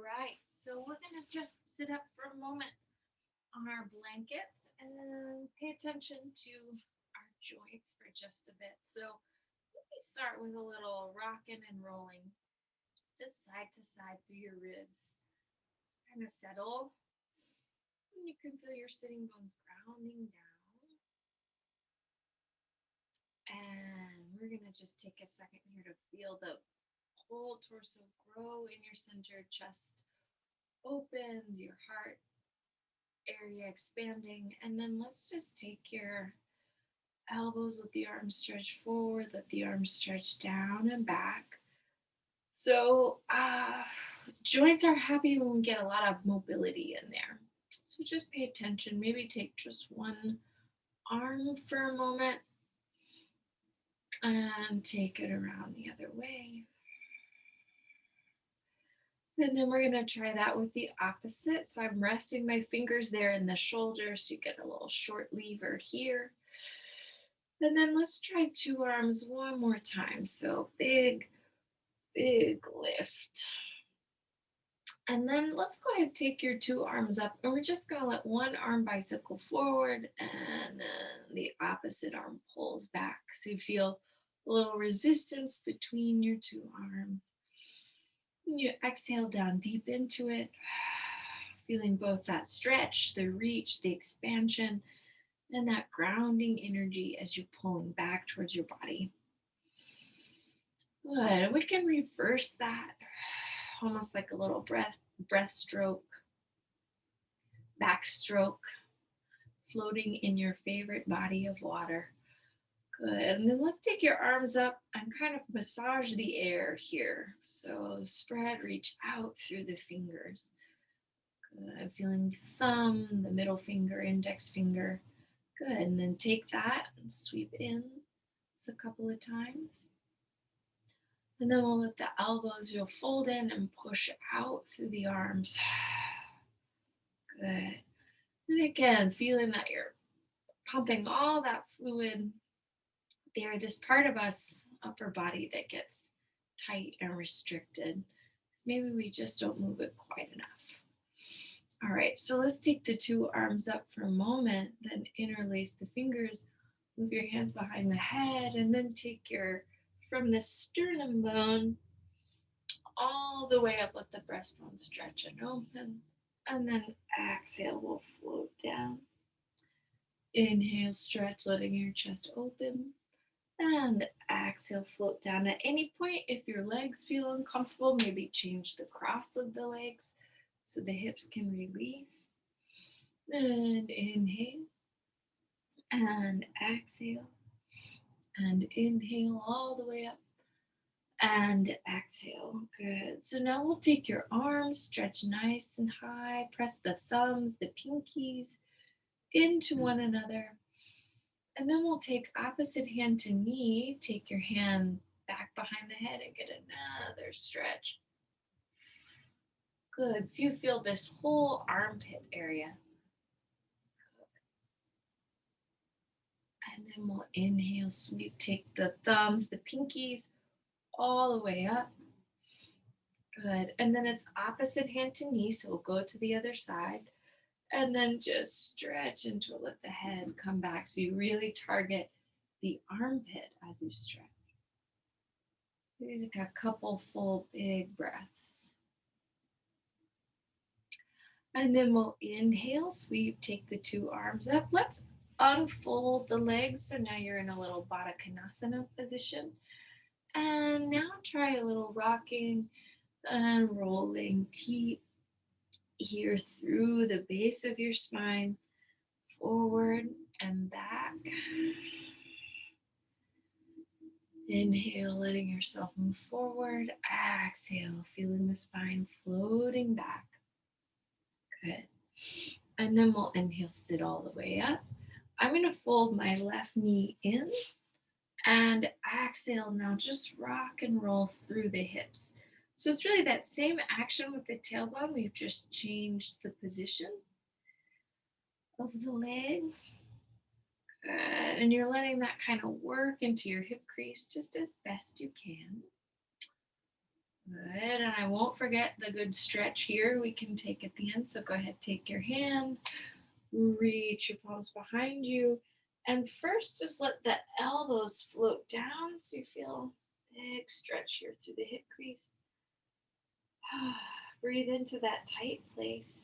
right, so we're gonna just sit up for a moment on our blankets and pay attention to our joints for just a bit. So let me start with a little rocking and rolling, just side to side through your ribs. Kind of settle, and you can feel your sitting bones grounding down. And we're gonna just take a second here to feel the whole torso grow in your center, chest open, your heart area expanding. And then let's just take your elbows, let the arms stretch forward, let the arms stretch down and back. So, joints are happy when we get a lot of mobility in there. So, just pay attention. Maybe take just one arm for a moment and take it around the other way. And then we're going to try that with the opposite. So, I'm resting my fingers there in the shoulder so you get a little short lever here. And then let's try two arms one more time. So, big lift. And then let's go ahead and take your two arms up, and we're just going to let one arm bicycle forward and then the opposite arm pulls back. So you feel a little resistance between your two arms. And you exhale down deep into it, feeling both that stretch, the reach, the expansion, and that grounding energy as you're pulling back towards your body. Good. We can reverse that, almost like a little breaststroke, backstroke, floating in your favorite body of water. Good. And then let's take your arms up and kind of massage the air here. So spread, reach out through the fingers. Good. Feeling the thumb, the middle finger, index finger. Good. And then take that and sweep in just a couple of times. And then we'll let the elbows, you'll fold in and push out through the arms. Good. And again, feeling that you're pumping all that fluid there. This part of us, upper body, that gets tight and restricted. Maybe we just don't move it quite enough. All right, so let's take the two arms up for a moment, then interlace the fingers, move your hands behind the head, and then take your, from the sternum bone all the way up, let the breastbone stretch and open. And then exhale, we'll float down. Inhale, stretch, letting your chest open. And exhale, float down. At any point, if your legs feel uncomfortable, maybe change the cross of the legs so the hips can release. And inhale. And exhale. And inhale all the way up. And exhale. Good. So now we'll take your arms, stretch nice and high, press the thumbs, the pinkies into one another. And then we'll take opposite hand to knee, take your hand back behind the head and get another stretch. Good. So you feel this whole armpit area. And then we'll inhale, sweep, take the thumbs, the pinkies all the way up. Good. And then it's opposite hand to knee, so we'll go to the other side. And then just stretch into it. Let the head come back. So you really target the armpit as you stretch. Take a couple full big breaths. And then we'll inhale, sweep, take the two arms up. Let's unfold the legs. So now you're in a little Baddha Konasana position. And now try a little rocking and rolling deep here through the base of your spine, forward and back. Inhale, letting yourself move forward. Exhale, feeling the spine floating back. Good. And then we'll inhale, sit all the way up. I'm going to fold my left knee in and exhale. Now just rock and roll through the hips. So it's really that same action with the tailbone. We've just changed the position of the legs. Good. And you're letting that kind of work into your hip crease just as best you can. Good. And I won't forget the good stretch here we can take at the end. So go ahead, take your hands, reach your palms behind you. And first, just let the elbows float down so you feel big stretch here through the hip crease. Breathe into that tight place.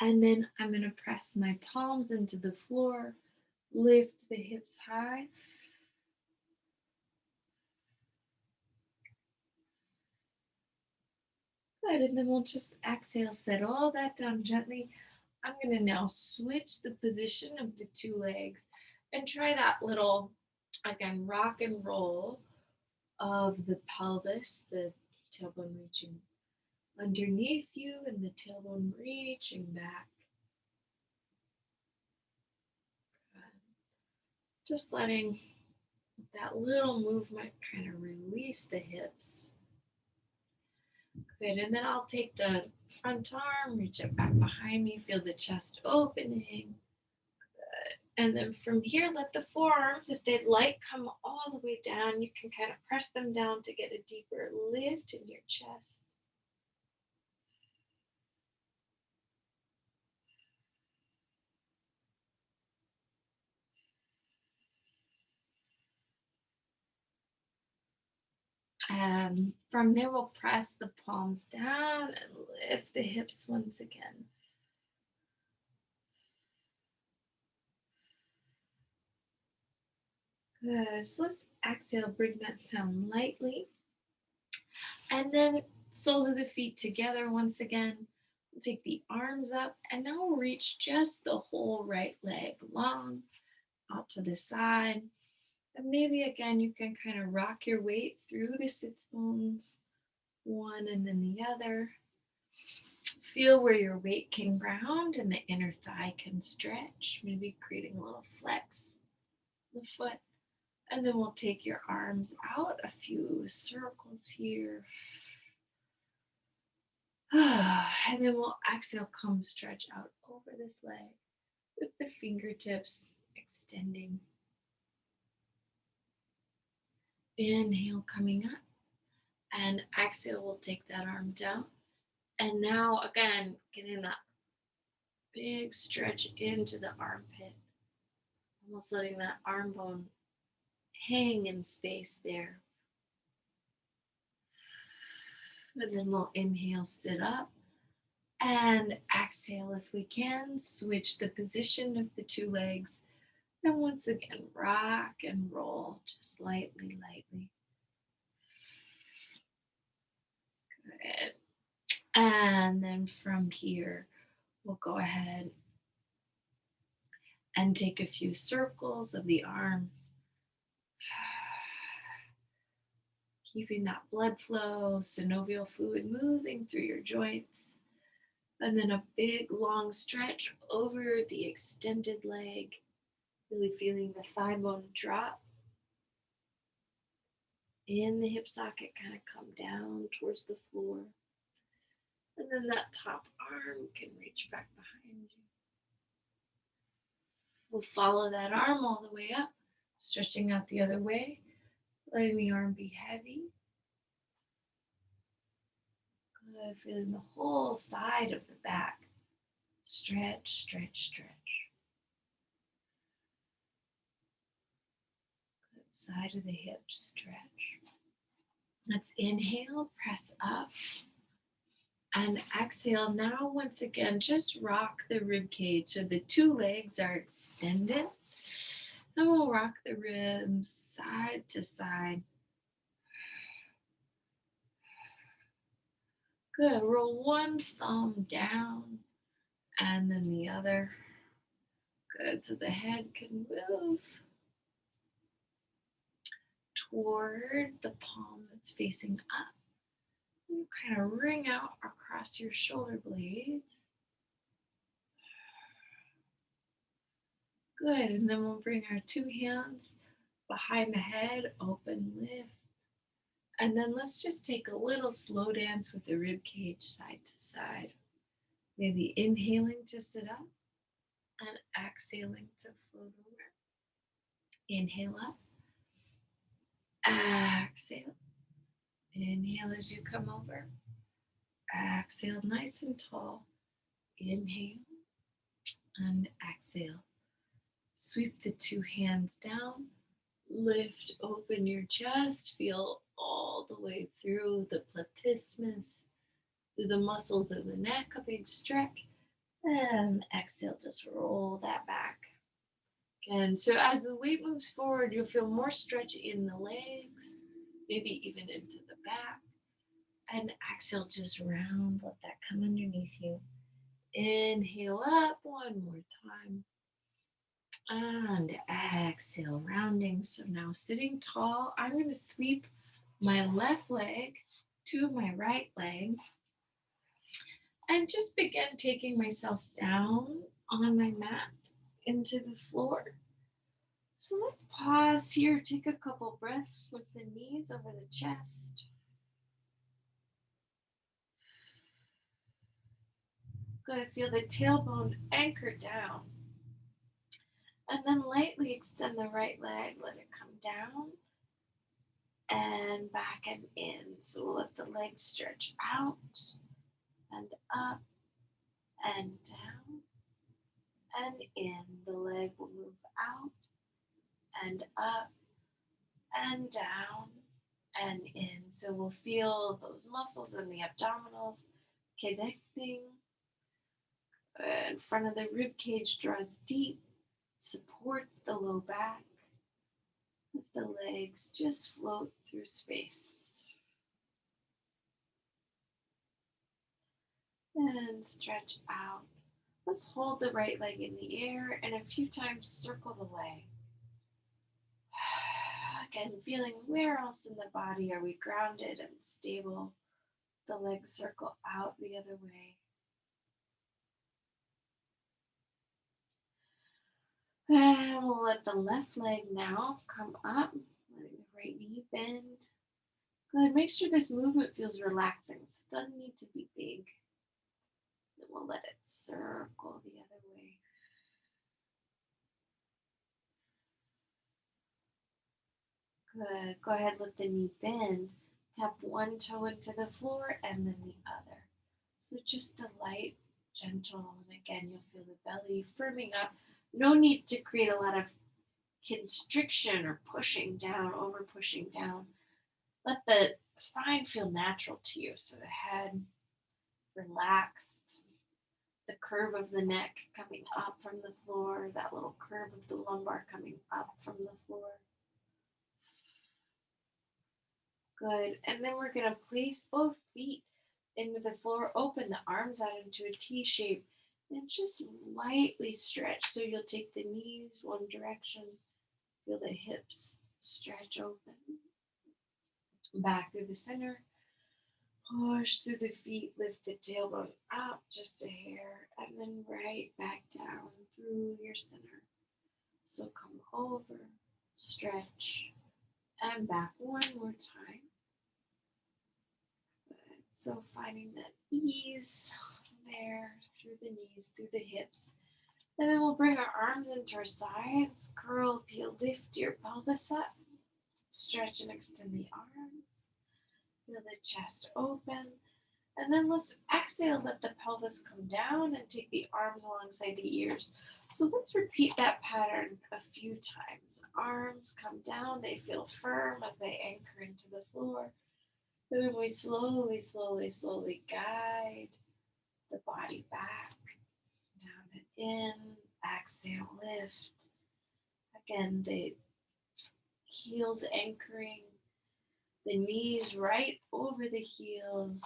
And then I'm going to press my palms into the floor, lift the hips high. Good. And then we'll just exhale, set all that down gently. I'm going to now switch the position of the two legs and try that little, again, rock and roll of the pelvis, the tailbone reaching underneath you and the tailbone reaching back. Just letting that little movement kind of release the hips. Good, and then I'll take the front arm, reach it back behind me, feel the chest opening. And then from here, let the forearms, if they'd like, come all the way down. You can kind of press them down to get a deeper lift in your chest. From there, we'll press the palms down and lift the hips once again. Good. So let's exhale, bring that down lightly. And then soles of the feet together once again. We'll take the arms up and now we'll reach just the whole right leg long out to the side. And maybe again, you can kind of rock your weight through the sits bones, one and then the other. Feel where your weight can ground and the inner thigh can stretch, maybe creating a little flex in the foot. And then we'll take your arms out, a few circles here. And then we'll exhale, come stretch out over this leg with the fingertips extending. Inhale, coming up. And exhale, we'll take that arm down. And now, again, getting that big stretch into the armpit. Almost letting that arm bone hang in space there. And then we'll inhale, sit up. And exhale, if we can, switch the position of the two legs. And once again, rock and roll, just lightly, lightly. Good. And then from here, we'll go ahead and take a few circles of the arms. Keeping that blood flow, synovial fluid moving through your joints. And then a big long stretch over the extended leg. Really feeling the thigh bone drop. In the hip socket, kind of come down towards the floor. And then that top arm can reach back behind you. We'll follow that arm all the way up, stretching out the other way, letting the arm be heavy. Good, feeling the whole side of the back. Stretch, stretch, stretch. Good, side of the hips, stretch. Let's inhale, press up. And exhale. Now, once again, just rock the rib cage so the two legs are extended. And we'll rock the ribs side to side. Good. Roll one thumb down and then the other. Good. So the head can move toward the palm that's facing up. You kind of ring out across your shoulder blades. Good. And then we'll bring our two hands behind the head, open, lift. And then let's just take a little slow dance with the rib cage side to side. Maybe inhaling to sit up and exhaling to float over. Inhale up, exhale. Inhale as you come over, exhale nice and tall. Inhale and exhale. Sweep the two hands down, lift open your chest, feel all the way through the platysmus, through the muscles of the neck, a big stretch. And exhale, just roll that back. And so as the weight moves forward, you'll feel more stretch in the legs, maybe even into the back. And exhale, just round, let that come underneath you. Inhale up one more time. And exhale, rounding. So now sitting tall, I'm going to sweep my left leg to my right leg and just begin taking myself down on my mat into the floor. So let's pause here, take a couple breaths with the knees over the chest. Good, feel the tailbone anchor down. And then lightly extend the right leg, let it come down and back and in. So we'll let the legs stretch out and up and down and in. The leg will move out and up and down and in. So we'll feel those muscles in the abdominals connecting. In front of the rib cage draws deep, supports the low back as the legs just float through space. And stretch out. Let's hold the right leg in the air and a few times circle the leg. Again, feeling where else in the body are we grounded and stable. The legs circle out the other way. And we'll let the left leg now come up, letting the right knee bend. Good, make sure this movement feels relaxing. So it doesn't need to be big. Then we'll let it circle the other way. Good, go ahead, let the knee bend. Tap one toe into the floor and then the other. So just a light, gentle, and again, you'll feel the belly firming up. No need to create a lot of constriction or pushing down, over pushing down. Let the spine feel natural to you. So the head relaxed, the curve of the neck coming up from the floor, that little curve of the lumbar coming up from the floor. Good. And then we're going to place both feet into the floor, open the arms out into a T shape, and just lightly stretch. So you'll take the knees one direction, feel the hips stretch open. Back through the center, push through the feet, lift the tailbone up just a hair, and then right back down through your center. So come over, stretch, and back one more time. Good. So finding that ease there through the knees, through the hips. And then we'll bring our arms into our sides, curl, peel, lift your pelvis up, stretch and extend the arms, feel the chest open, and then let's exhale, let the pelvis come down and take the arms alongside the ears. So let's repeat that pattern a few times. Arms come down, they feel firm as they anchor into the floor. And then we slowly, slowly, slowly guide the body back, down and in. Exhale, lift. Again, the heels anchoring, the knees right over the heels,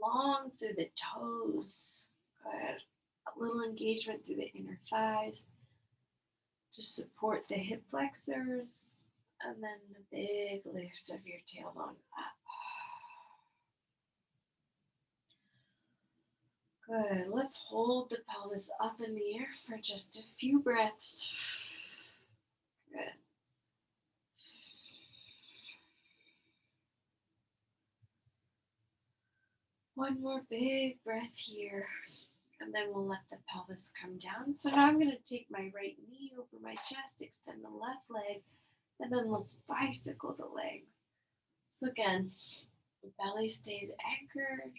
long through the toes. Good. A little engagement through the inner thighs to support the hip flexors, and then the big lift of your tailbone up. Good. Let's hold the pelvis up in the air for just a few breaths. Good. One more big breath here. And then we'll let the pelvis come down. So now I'm going to take my right knee over my chest, extend the left leg, and then let's bicycle the legs. So again, the belly stays anchored.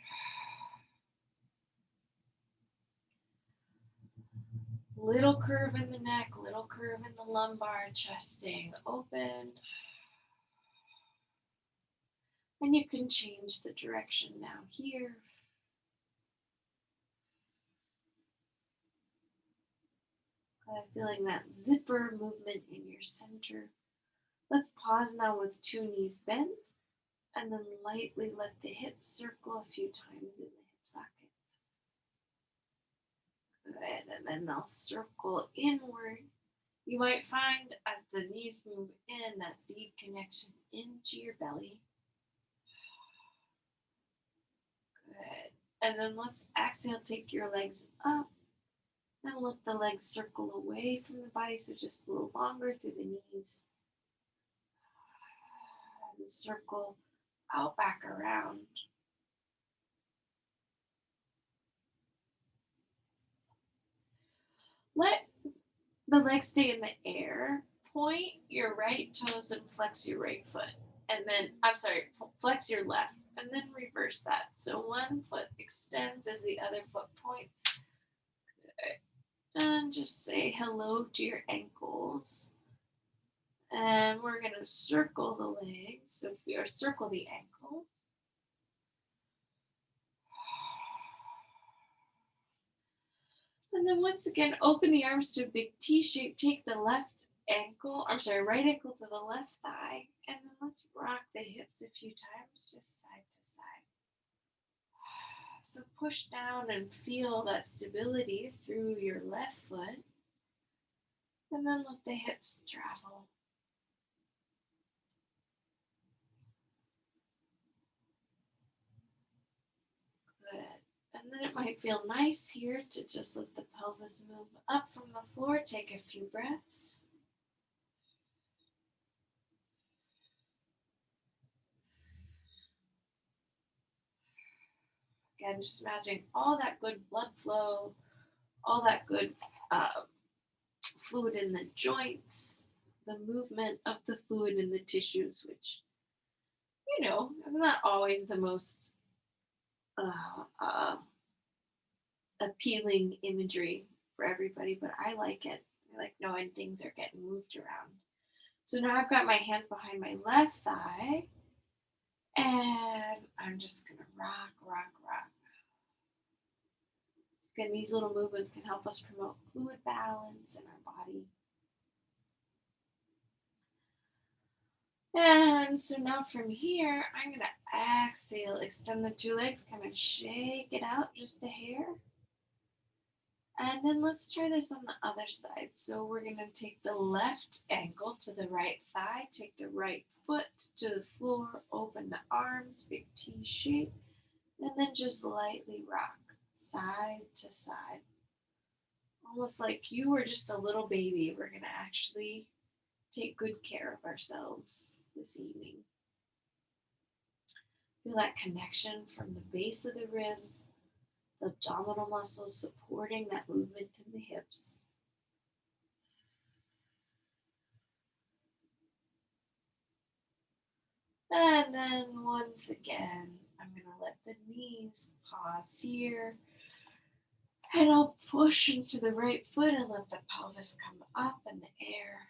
Little curve in the neck, little curve in the lumbar, chest staying open. And you can change the direction now here. Feeling that zipper movement in your center. Let's pause now with 2 knees bent, and then lightly let the hips circle a few times in the hip socket. Good, and then they'll circle inward. You might find as the knees move in that deep connection into your belly. Good. And then let's exhale, take your legs up, and let the legs circle away from the body, so just a little longer through the knees. And circle out back around. Let the legs stay in the air. Point your right toes and flex your right foot. And then, flex your left. And then reverse that. So one foot extends as the other foot points. Good. And just say hello to your ankles. And we're going to circle the legs. Or circle the ankles. And then once again, open the arms to a big T shape. Take the right ankle to the left thigh. And then let's rock the hips a few times, just side to side. So push down and feel that stability through your left foot. And then let the hips travel. Good. And then it might feel nice here to just let the pelvis move up from the floor. Take a few breaths. Again, just imagine all that good blood flow, all that good fluid in the joints, the movement of the fluid in the tissues, which, is not always the most appealing imagery for everybody, but I like it. I like knowing things are getting moved around. So now I've got my hands behind my left thigh, and I'm just going to rock, rock, rock. Again, these little movements can help us promote fluid balance in our body. And so now from here, I'm going to exhale, extend the 2 legs, kind of shake it out just a hair. And then let's try this on the other side. So we're going to take the left ankle to the right thigh, take the right foot to the floor, open the arms, big T shape, and then just lightly rock side to side. Almost like you were just a little baby. We're going to actually take good care of ourselves this evening. Feel that connection from the base of the ribs, the abdominal muscles supporting that movement in the hips. And then once again, I'm going to let the knees pause here. And I'll push into the right foot and let the pelvis come up in the air.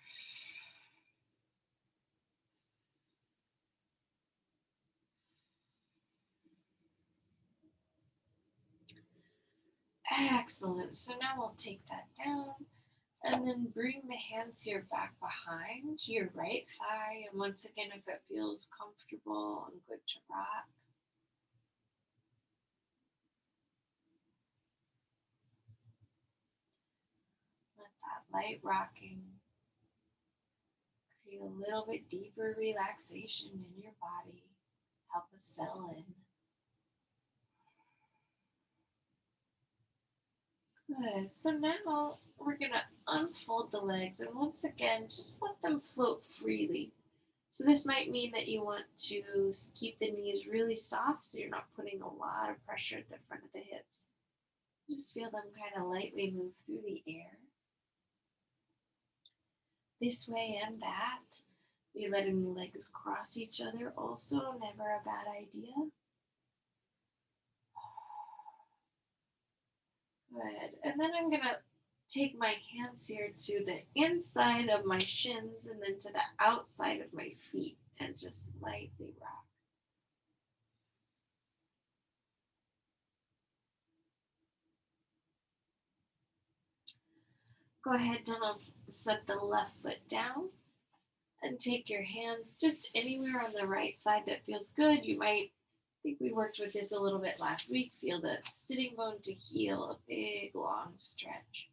Excellent. So now we'll take that down and then bring the hands here back behind your right thigh. And once again, if it feels comfortable and good to rock. Let that light rocking create a little bit deeper relaxation in your body. Help us settle in. Good. So now we're going to unfold the legs, and once again, just let them float freely. So this might mean that you want to keep the knees really soft so you're not putting a lot of pressure at the front of the hips. Just feel them kind of lightly move through the air, this way and that. Be letting the legs cross each other also, never a bad idea. Good. And then I'm going to take my hands here to the inside of my shins and then to the outside of my feet and just lightly rock. Go ahead and set the left foot down and take your hands just anywhere on the right side that feels good. You might think we worked with this a little bit last week. Feel the sitting bone to heel, a big long stretch.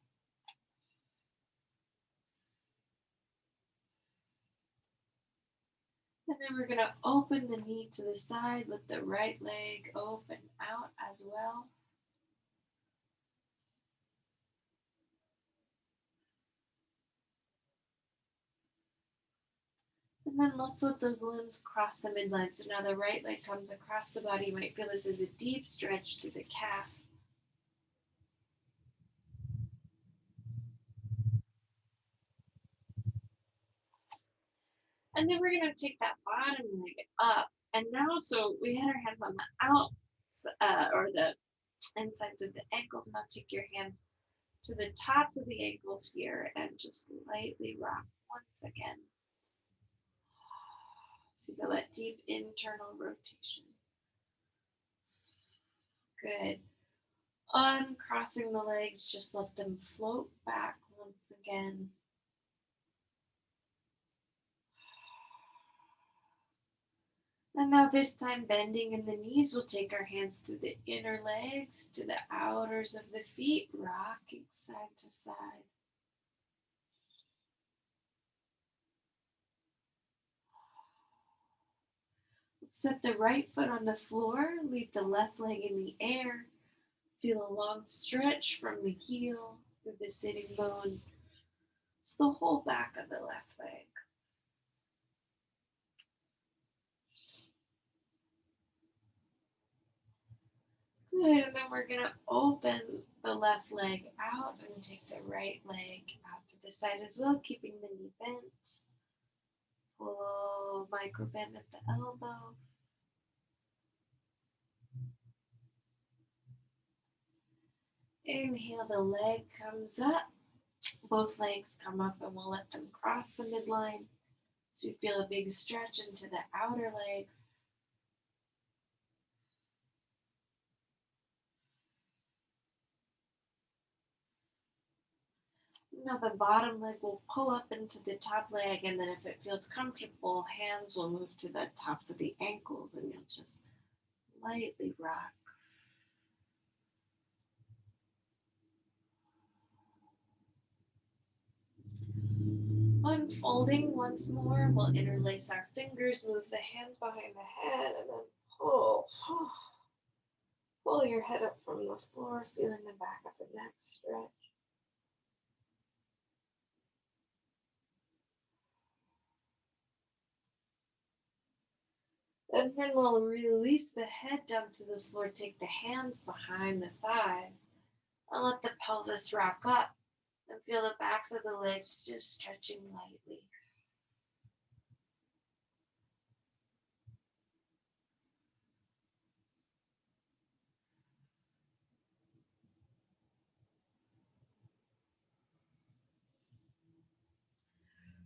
And then we're going to open the knee to the side, let the right leg open out as well. And then let's let those limbs cross the midline. So now the right leg comes across the body. You might feel this as a deep stretch through the calf. And then we're going to take that bottom leg up. And now, so we had our hands on the out or the insides of the ankles. Now take your hands to the tops of the ankles here and just lightly rock once again. So you feel that deep internal rotation. Good. Uncrossing the legs, just let them float back once again. And now this time bending in the knees, we'll take our hands through the inner legs to the outers of the feet, rocking side to side. Let's set the right foot on the floor, leave the left leg in the air. Feel a long stretch from the heel through the sitting bone. It's the whole back of the left leg. Good, and then we're gonna open the left leg out and take the right leg out to the side as well, keeping the knee bent. Pull micro bend at the elbow. Inhale, the leg comes up. Both legs come up and we'll let them cross the midline. So you feel a big stretch into the outer leg. Now the bottom leg will pull up into the top leg, and then if it feels comfortable, hands will move to the tops of the ankles and you'll just lightly rock. Unfolding once more, we'll interlace our fingers, move the hands behind the head, and then pull. Pull your head up from the floor, feeling the back of the neck stretch. And then we'll release the head down to the floor, take the hands behind the thighs, and let the pelvis rock up, and feel the backs of the legs just stretching lightly.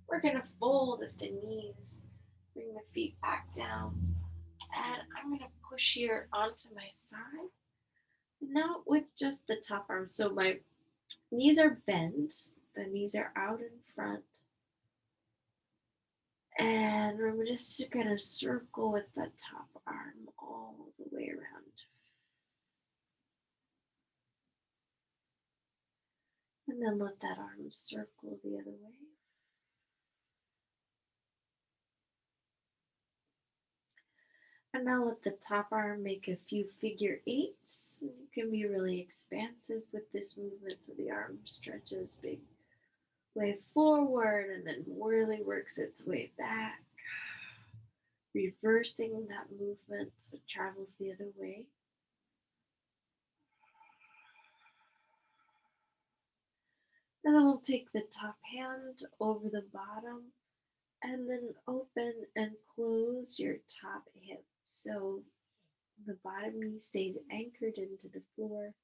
We're going to fold at the knees, bring the feet back down, and I'm going to push here onto my side. Not with just the top arm. So my knees are bent, the knees are out in front. And we're just going to circle with the top arm all the way around. And then let that arm circle the other way. And now let the top arm make a few figure eights. You can be really expansive with this movement, so the arm stretches big way forward and then really works its way back, reversing that movement so it travels the other way. And then we'll take the top hand over the bottom and then open and close your top hip. So the bottom knee stays anchored into the floor.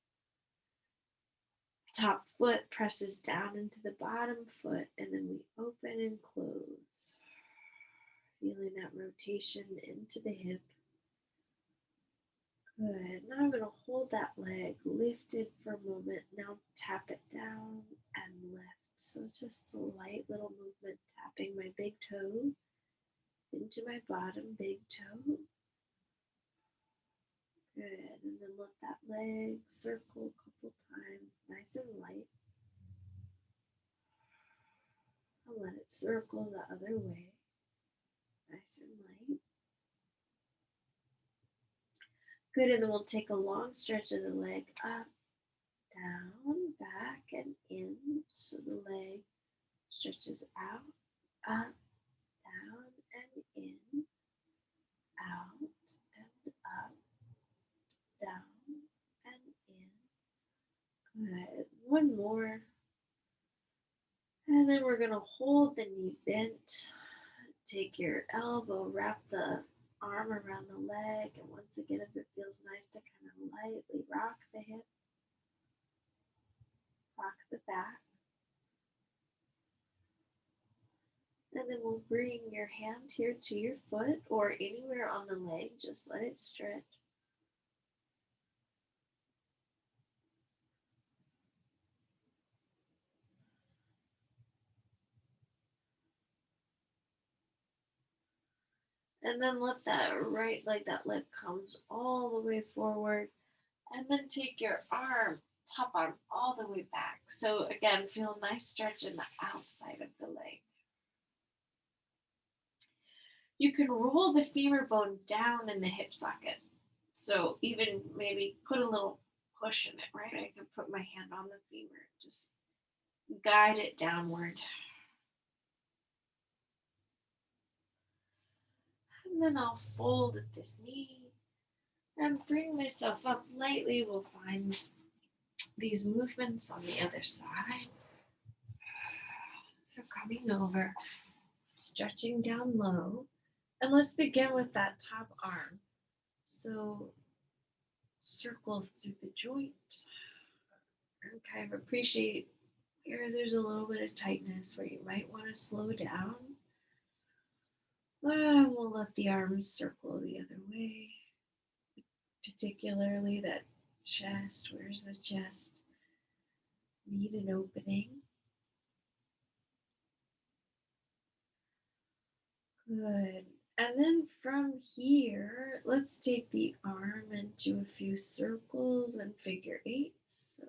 Top foot presses down into the bottom foot, and then we open and close. Feeling that rotation into the hip. Good. Now I'm going to hold that leg lifted for a moment. Now tap it down and lift. So just a light little movement, tapping my big toe into my bottom big toe. Good. And then let that leg circle a couple times, nice and light. And let it circle the other way, nice and light. Good. And then we'll take a long stretch of the leg up, down, back, and in. So the leg stretches out, up, down, and in, out, and up, down, and in. Good. One more. And then we're going to hold the knee bent. Take your elbow, wrap the arm around the leg, and once again, if it feels nice to kind of lightly rock the hip, rock the back. And then we'll bring your hand here to your foot or anywhere on the leg, just let it stretch. And then let that right leg, that leg comes all the way forward. And then take your arm, top arm, all the way back. So again, feel a nice stretch in the outside of the leg. You can roll the femur bone down in the hip socket. So even maybe put a little push in it, right? I can put my hand on the femur, just guide it downward. And then I'll fold at this knee and bring myself up lightly. We'll find these movements on the other side. So coming over, stretching down low. And let's begin with that top arm. So circle through the joint and kind of appreciate where there's a little bit of tightness where you might want to slow down. We'll let the arms circle the other way, particularly that chest. Where's the chest? Need an opening. Good. And then from here, let's take the arm and do a few circles and figure eights. So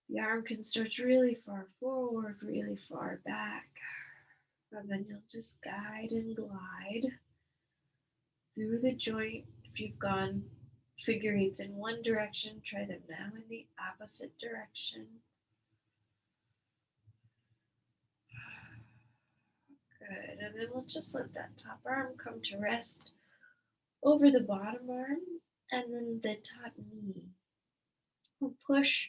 the arm can stretch really far forward, really far back. And then you'll just guide and glide through the joint. If you've gone figure eights in one direction, try them now in the opposite direction. Good. And then we'll just let that top arm come to rest over the bottom arm and then the top knee. We'll push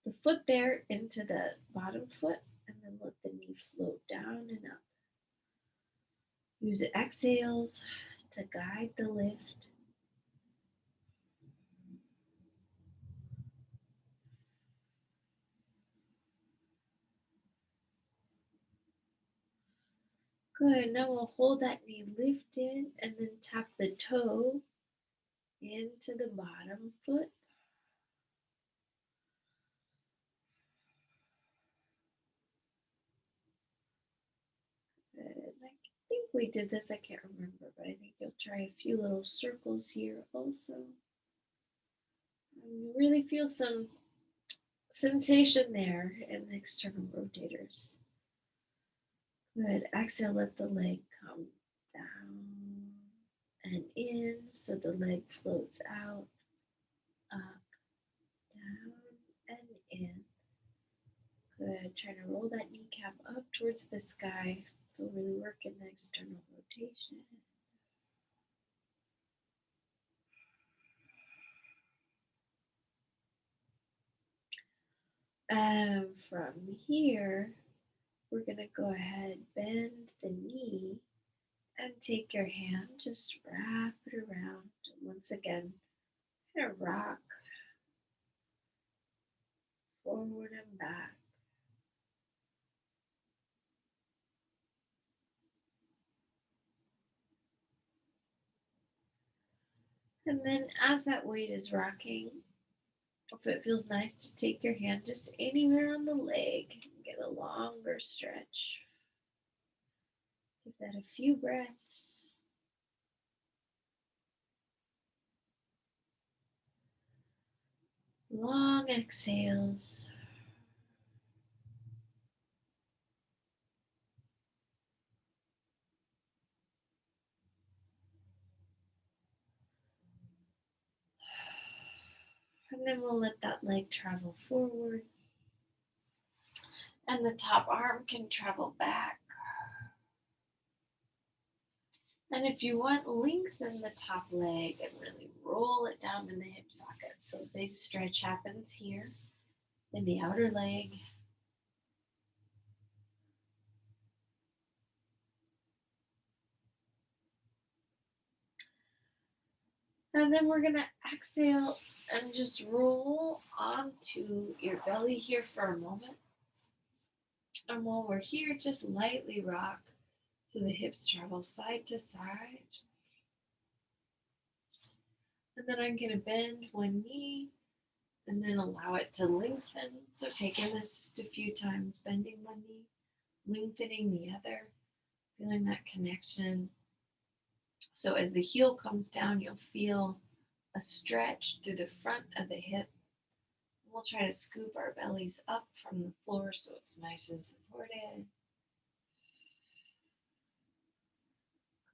the foot there into the bottom foot and then let the knee float down and up. Use exhales to guide the lift. Good. Now we'll hold that knee lifted and then tap the toe into the bottom foot. Good. I think we did this, I can't remember, but I think you'll try a few little circles here also. And you really feel some sensation there in the external rotators. Good. Exhale, let the leg come down and in so the leg floats out, up, down, and in. Good. Try to roll that kneecap up towards the sky. So really work in the external rotation. And from here, we're going to go ahead, bend the knee, and take your hand, just wrap it around. Once again, kind of rock forward and back. And then as that weight is rocking, if it feels nice to take your hand just anywhere on the leg, get a longer stretch. Give that a few breaths. Long exhales. And then we'll let that leg travel forward. And the top arm can travel back. And if you want, lengthen the top leg and really roll it down in the hip socket. So a big stretch happens here in the outer leg. And then we're going to exhale and just roll onto your belly here for a moment. And while we're here, just lightly rock so the hips travel side to side. And then I'm going to bend one knee and then allow it to lengthen. So taking this just a few times, bending one knee, lengthening the other, feeling that connection. So as the heel comes down, you'll feel a stretch through the front of the hip. We'll try to scoop our bellies up from the floor so it's nice and supported.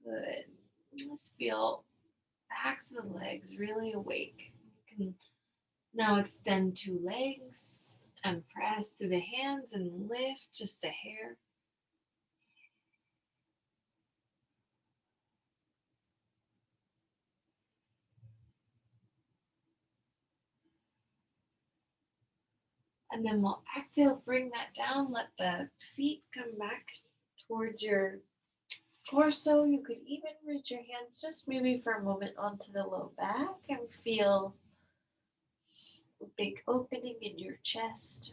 Good. Let's feel backs of the legs really awake. You can now extend two legs and press through the hands and lift just a hair. And then we'll exhale, bring that down, let the feet come back towards your torso. You could even reach your hands just maybe for a moment onto the low back and feel a big opening in your chest.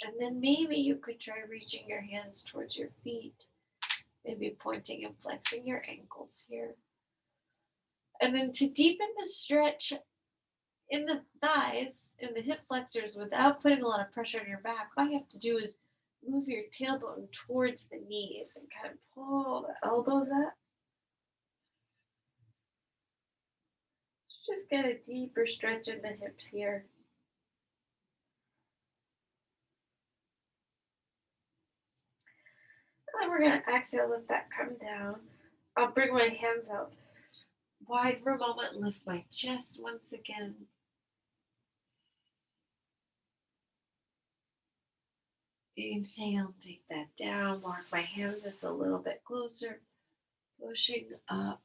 And then maybe you could try reaching your hands towards your feet, maybe pointing and flexing your ankles here. And then to deepen the stretch in the thighs, in the hip flexors, without putting a lot of pressure on your back, all you have to do is move your tailbone towards the knees and kind of pull the elbows up. Just get a deeper stretch in the hips here. And then we're going to exhale, let that come down. I'll bring my hands out wide for a moment, lift my chest once again. Inhale, take that down, walk my hands just a little bit closer, pushing up,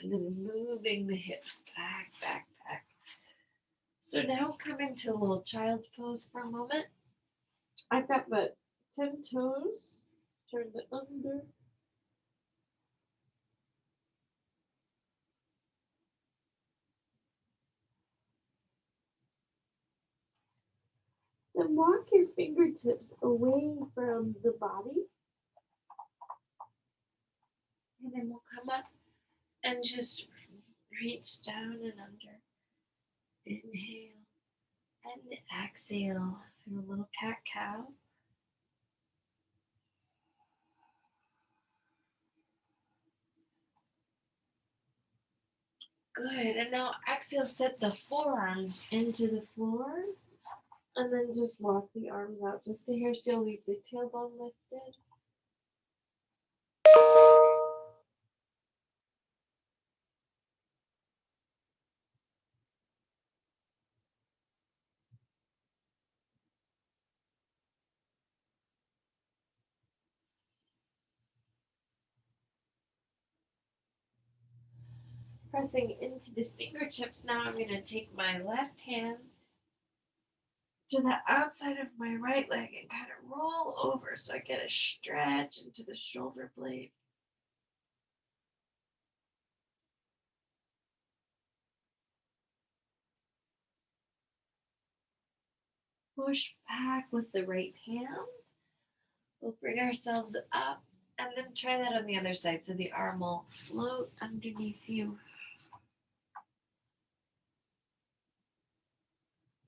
and then moving the hips back, back, back. So now come into a little child's pose for a moment. I've got my 10 toes turned under. Then walk your fingertips away from the body. And then we'll come up and just reach down and under. Inhale and exhale through a little cat-cow. Good. And now exhale, set the forearms into the floor. And then just walk the arms out just a hair, so leave the tailbone lifted. Pressing into the fingertips. Now I'm going to take my left hand to the outside of my right leg and kind of roll over so I get a stretch into the shoulder blade. Push back with the right hand. We'll bring ourselves up and then try that on the other side. So the arm will float underneath you.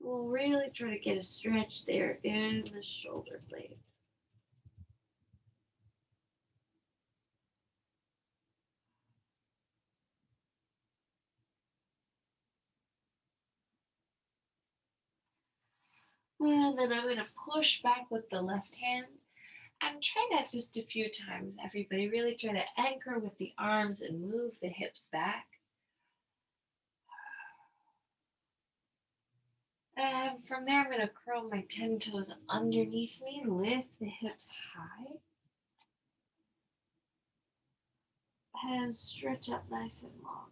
We'll really try to get a stretch there in the shoulder blade. And then I'm going to push back with the left hand. And try that just a few times, everybody. Really try to anchor with the arms and move the hips back. And from there, I'm going to curl my 10 toes underneath me, lift the hips high, and stretch up nice and long.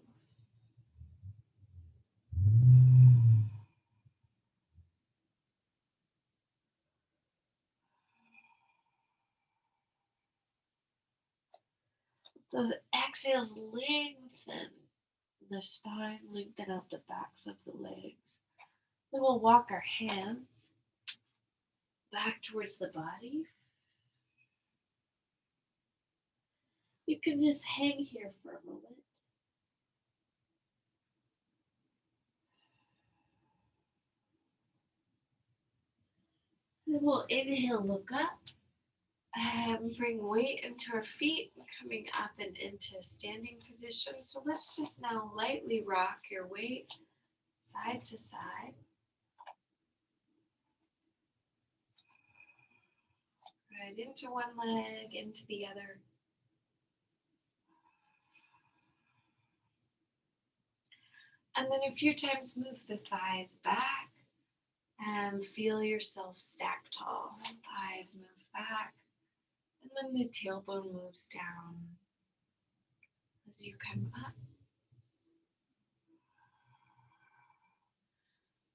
Those exhales lengthen the spine, lengthen out the backs of the legs. Then we'll walk our hands back towards the body. You can just hang here for a moment. Then we'll inhale, look up, and bring weight into our feet, coming up and into standing position. So let's just now lightly rock your weight side to side. Right into one leg, into the other. And then a few times move the thighs back and feel yourself stack tall. Thighs move back, and then the tailbone moves down as you come up.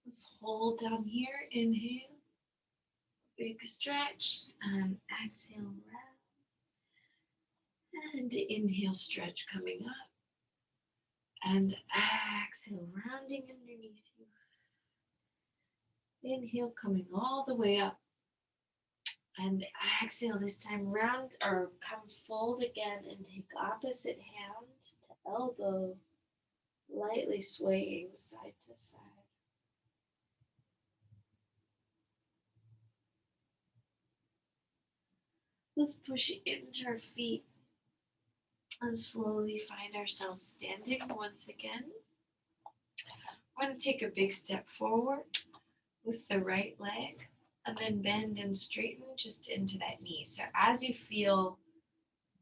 Let's hold down here. Inhale, big stretch, and exhale, round. And inhale, stretch coming up. And exhale, rounding underneath you. Inhale, coming all the way up. And exhale, this time round or come fold again and take opposite hand to elbow, lightly swaying side to side. Let's push into our feet and slowly find ourselves standing once again. I want to take a big step forward with the right leg and then bend and straighten just into that knee. So as you feel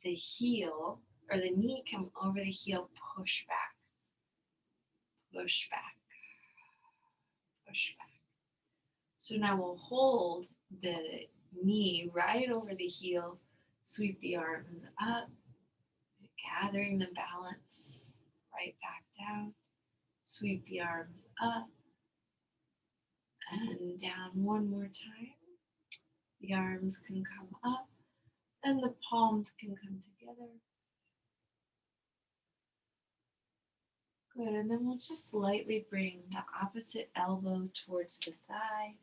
the heel or the knee come over the heel, push back, push back, push back. So now we'll hold the knee right over the heel, sweep the arms up, gathering the balance, right back down, sweep the arms up and down one more time. The arms can come up and the palms can come together. Good, and then we'll just lightly bring the opposite elbow towards the thigh.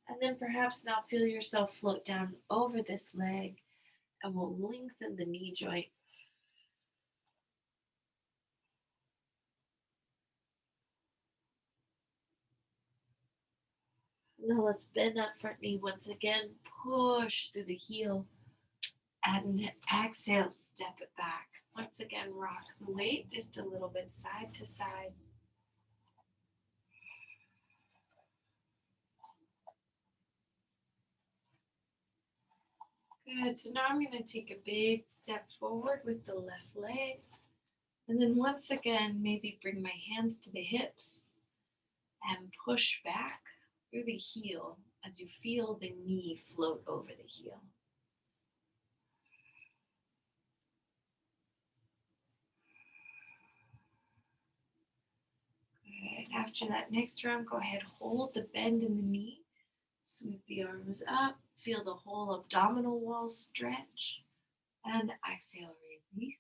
And then perhaps now feel yourself float down over this leg and we'll lengthen the knee joint. Now let's bend that front knee once again, push through the heel, and exhale, step it back. Once again, rock the weight just a little bit side to side. Good, so now I'm going to take a big step forward with the left leg. And then once again, maybe bring my hands to the hips and push back through the heel as you feel the knee float over the heel. After that next round, go ahead, hold the bend in the knee, sweep the arms up, feel the whole abdominal wall stretch, and exhale, release.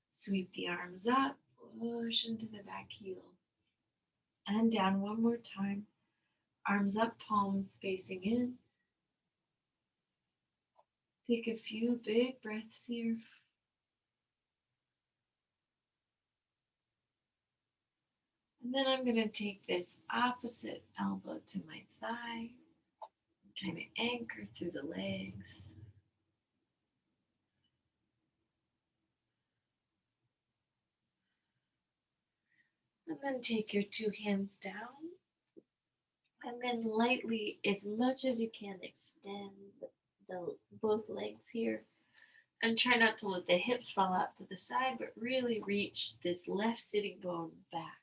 Sweep the arms up, push into the back heel, and down one more time. Arms up, palms facing in. Take a few big breaths here. And then I'm going to take this opposite elbow to my thigh, kind of anchor through the legs. And then take your two hands down. And then lightly, as much as you can, extend both legs here. And try not to let the hips fall out to the side, but really reach this left sitting bone back.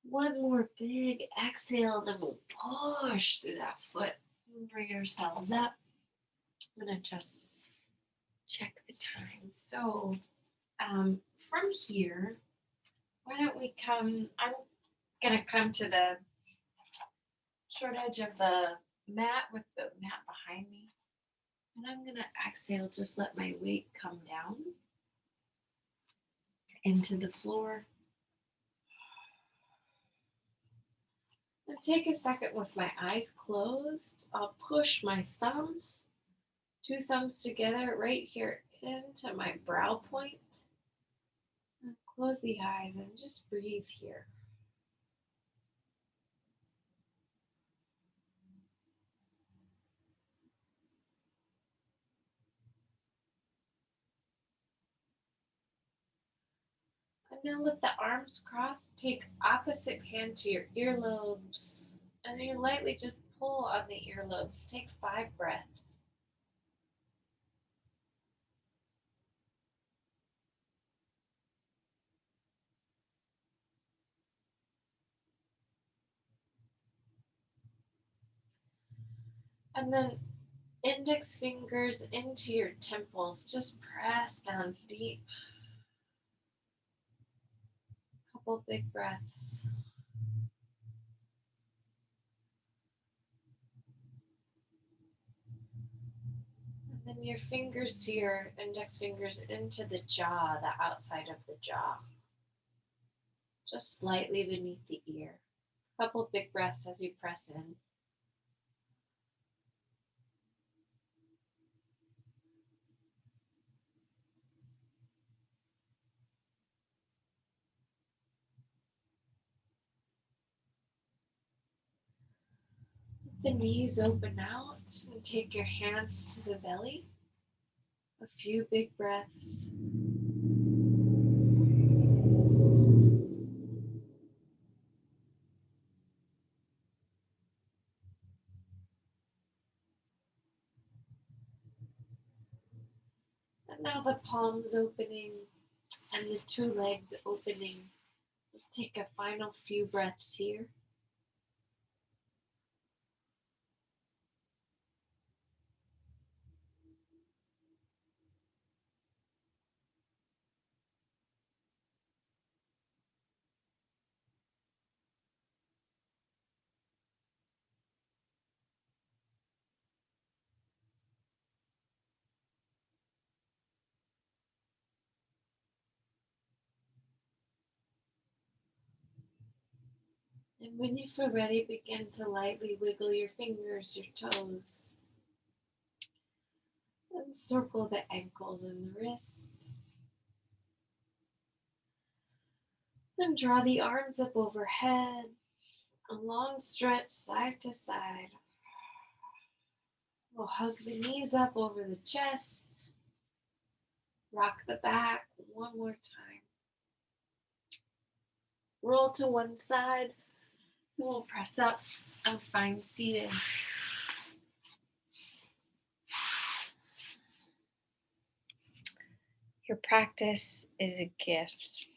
One more big exhale, then we'll push through that foot and bring ourselves up. I'm going to just check the time. So from here, why don't we come, I'm going to come to the short edge of the mat with the mat behind me. And I'm going to exhale, just let my weight come down into the floor. And take a second with my eyes closed. I'll push my thumbs, two thumbs together right here into my brow point. And close the eyes and just breathe here. And now let the arms cross. Take opposite hand to your earlobes. And then you lightly just pull on the earlobes. Take 5 breaths. And then index fingers into your temples. Just press down deep. Couple big breaths. And then your fingers to your index fingers into the jaw, the outside of the jaw. Just slightly beneath the ear. Couple big breaths as you press in. The knees open out and take your hands to the belly. A few big breaths. And now the palms opening and the two legs opening. Let's take a final few breaths here. And when you feel ready, begin to lightly wiggle your fingers, your toes. And circle the ankles and the wrists. And draw the arms up overhead. A long stretch side to side. We'll hug the knees up over the chest. Rock the back one more time. Roll to one side. And we'll press up and find seated. Your practice is a gift.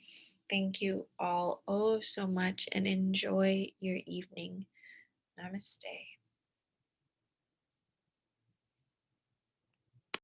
Thank you all oh so much and enjoy your evening. Namaste.